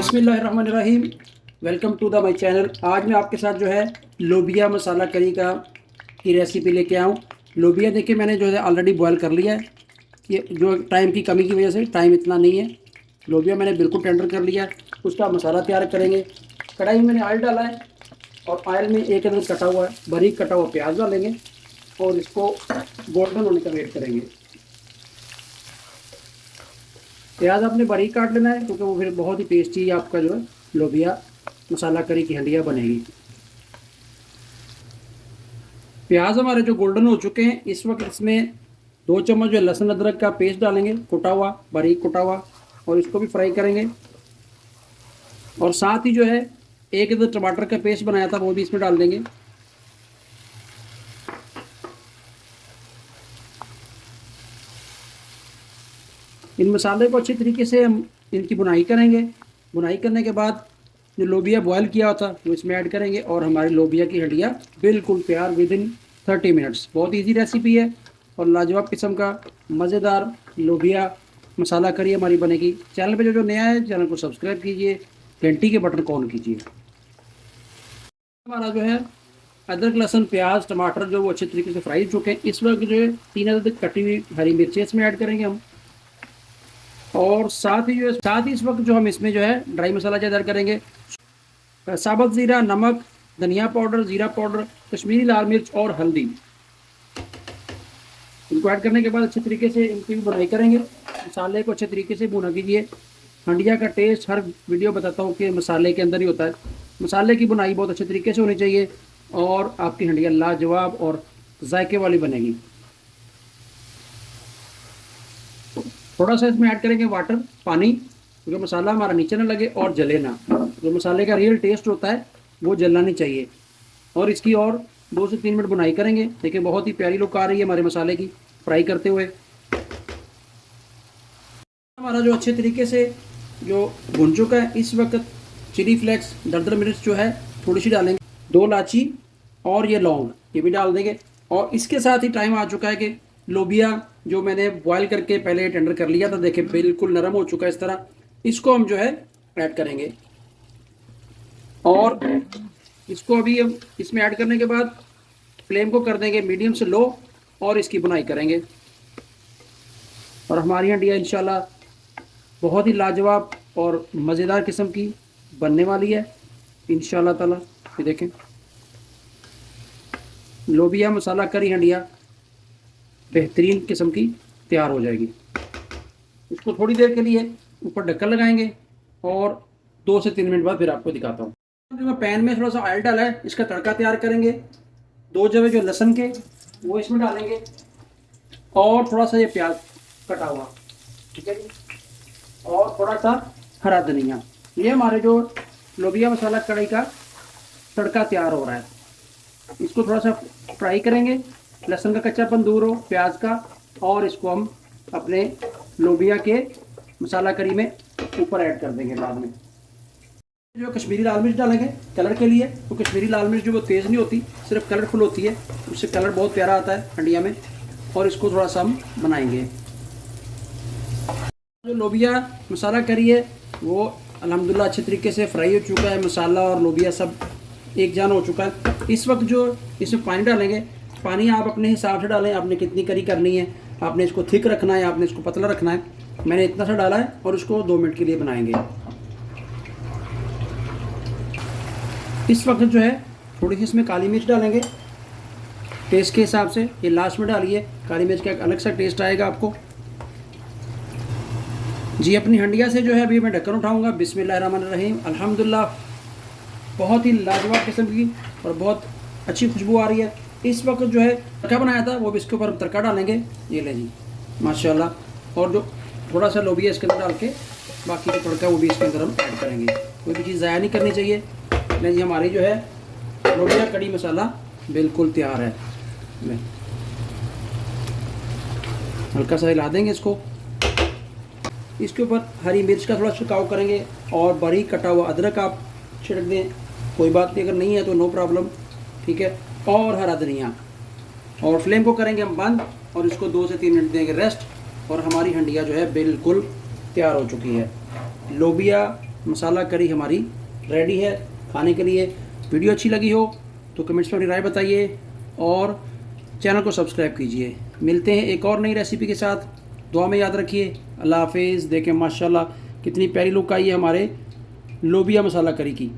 बिस्मिल्लाहिर्रहमानिर्रहीम। Welcome to the my channel. आज मैं आपके साथ जो है लोबिया मसाला करी की रेसिपी लेके आऊँ। लोबिया देखिए मैंने जो है ऑलरेडी बॉयल कर लिया है। ये जो टाइम की कमी की वजह से टाइम इतना नहीं है। लोबिया मैंने बिल्कुल टेंडर कर लिया है। उसका मसाला तैयार करेंगे। कढ़ाई में मैंने ऑयल डाला है और ऑयल में एक अदरक कटा हुआ है, बारीक कटा हुआ प्याज डालेंगे और इसको गोल्डन होने का वेट करेंगे। प्याज आपने बारीक काट लेना है क्योंकि वो फिर बहुत ही टेस्टी आपका जो है लोबिया मसाला करी की हंडिया बनेगी। प्याज हमारे जो गोल्डन हो चुके हैं, इस वक्त इसमें 2 चम्मच जो लहसुन अदरक का पेस्ट डालेंगे, कुटा हुआ, बारीक कुटा हुआ, और इसको भी फ्राई करेंगे। और साथ ही जो है एक इधर टमाटर का पेस्ट बनाया था वो भी इसमें डाल देंगे। इन मसाले को अच्छी तरीके से हम इनकी बुनाई करेंगे। बुनाई करने के बाद जो लोबिया बॉयल किया था वो इसमें ऐड करेंगे और हमारी लोबिया की हड्डियाँ बिल्कुल तैयार विद इन 30 मिनट्स। बहुत इजी रेसिपी है और लाजवाब किस्म का मज़ेदार लोबिया मसाला करी हमारी बनेगी। चैनल पे जो नया है चैनल को सब्सक्राइब कीजिए, घंटी के बटन को ऑन कीजिए। हमारा जो है अदरक लहसुन प्याज टमाटर जो वो अच्छे तरीके से फ्राई हो चुके हैं। इस वक्त जो है 3 अदद कटी हुई हरी मिर्ची इसमें ऐड करेंगे हम। और साथ ही इस वक्त जो हम इसमें जो है ड्राई मसाला ऐड करेंगे। साबुत ज़ीरा, नमक, धनिया पाउडर, ज़ीरा पाउडर, कश्मीरी लाल मिर्च और हल्दी। इनको ऐड करने के बाद अच्छे तरीके से इनकी भी बुनाई करेंगे। मसाले को अच्छे तरीके से भुना कीजिए। हंडिया का टेस्ट हर वीडियो बताता हूँ कि मसाले के अंदर ही होता है। मसाले की बुनाई बहुत अच्छे तरीके से होनी चाहिए और आपकी हंडिया लाजवाब और जायके वाली बनेगी। थोड़ा सा इसमें ऐड करेंगे वाटर, पानी, क्योंकि मसाला हमारा नीचे ना लगे और जले ना। जो मसाले का रियल टेस्ट होता है वो जलना नहीं चाहिए। और इसकी और 2 से 3 मिनट बुनाई करेंगे। देखिए बहुत ही प्यारी लुक आ रही है हमारे मसाले की फ्राई करते हुए। हमारा जो अच्छे तरीके से जो भुन चुका है, इस वक्त चिली फ्लेक्स दरदर मिर्च जो है थोड़ी सी डालेंगे, 2 इलायची और ये लौंग ये भी डाल देंगे। और इसके साथ ही टाइम आ चुका है कि लोबिया जो मैंने बॉयल करके पहले टेंडर कर लिया था, देखिए बिल्कुल नरम हो चुका है इस तरह। इसको हम जो है ऐड करेंगे और इसको अभी हम इसमें ऐड करने के बाद फ्लेम को कर देंगे मीडियम से लो और इसकी बुनाई करेंगे। और हमारी हंडिया इंशाल्लाह बहुत ही लाजवाब और मज़ेदार किस्म की बनने वाली है इंशाल्लाह ताला। ये देखें लोबिया मसाला करी हंडिया बेहतरीन किस्म की तैयार हो जाएगी। इसको थोड़ी देर के लिए ऊपर ढक्कन लगाएंगे और 2 से 3 मिनट बाद फिर आपको दिखाता हूँ। मैं पैन में थोड़ा सा ऑयल डाला है, इसका तड़का तैयार करेंगे। 2 जवे जो लहसुन के वो इसमें डालेंगे और थोड़ा सा ये प्याज कटा हुआ, ठीक है जी, और थोड़ा सा हरा धनिया। ये हमारे जो लोबिया मसाला कढ़ाई का तड़का तैयार हो रहा है। इसको थोड़ा सा फ्राई करेंगे, लहसुन का कच्चापन दूर हो, प्याज का, और इसको हम अपने लोबिया के मसाला करी में ऊपर ऐड कर देंगे। बाद में जो कश्मीरी लाल मिर्च डालेंगे कलर के लिए, तो कश्मीरी लाल मिर्च जो वो तेज़ नहीं होती, सिर्फ कलरफुल होती है, उससे कलर बहुत प्यारा आता है हंडिया में। और इसको थोड़ा सा हम बनाएंगे। जो लोबिया मसाला करी है वो अल्हम्दुलिल्लाह अच्छे तरीके से फ्राई हो चुका है। मसाला और लोबिया सब एक जान हो चुका है। इस वक्त जो इसमें पानी डालेंगे, पानी आप अपने हिसाब से डालें, आपने कितनी करी करनी है, आपने इसको थिक रखना है, आपने इसको पतला रखना है। मैंने इतना सा डाला है और इसको 2 मिनट के लिए बनाएंगे। इस वक्त जो है थोड़ी सी इसमें काली मिर्च डालेंगे टेस्ट के हिसाब से। ये लास्ट में डालिए, काली मिर्च का एक अलग सा टेस्ट आएगा आपको जी। अपनी हंडिया से जो है अभी मैं ढक्कन उठाऊंगा। बिस्मिल्लाहिर्रहमानिर्रहीम। अल्हम्दुलिल्लाह बहुत ही लाजवाब किस्म की और बहुत अच्छी खुशबू आ रही है। इस वक्त जो है तड़का बनाया था वो भी इसके ऊपर तड़का डालेंगे। ये ले जी माशाल्लाह। और जो थोड़ा सा लोबिया इसके अंदर डाल के बाकी जो तड़का वो भी इसके अंदर हम ऐड करेंगे। कोई भी चीज़ ज़ाया नहीं करनी चाहिए। नहीं जी, हमारी जो है लोबिया कड़ी मसाला बिल्कुल तैयार है। हल्का सा हिला देंगे इसको। इसके ऊपर हरी मिर्च का थोड़ा छिड़काव करेंगे और बारीक कटा हुआ अदरक आप छिड़क दें, कोई बात नहीं, अगर नहीं है तो नो प्रॉब्लम, ठीक है। और हरा धनिया, और फ्लेम को करेंगे हम बंद और इसको 2 से 3 मिनट देंगे रेस्ट। और हमारी हंडिया जो है बिल्कुल तैयार हो चुकी है। लोबिया मसाला करी हमारी रेडी है खाने के लिए। वीडियो अच्छी लगी हो तो कमेंट्स में अपनी राय बताइए और चैनल को सब्सक्राइब कीजिए। मिलते हैं एक और नई रेसिपी के साथ। दुआ में याद रखिए। अल्लाह हाफिज़। देखें माशाल्लाह कितनी प्यारी लुक आई है हमारे लोबिया मसाला करी की।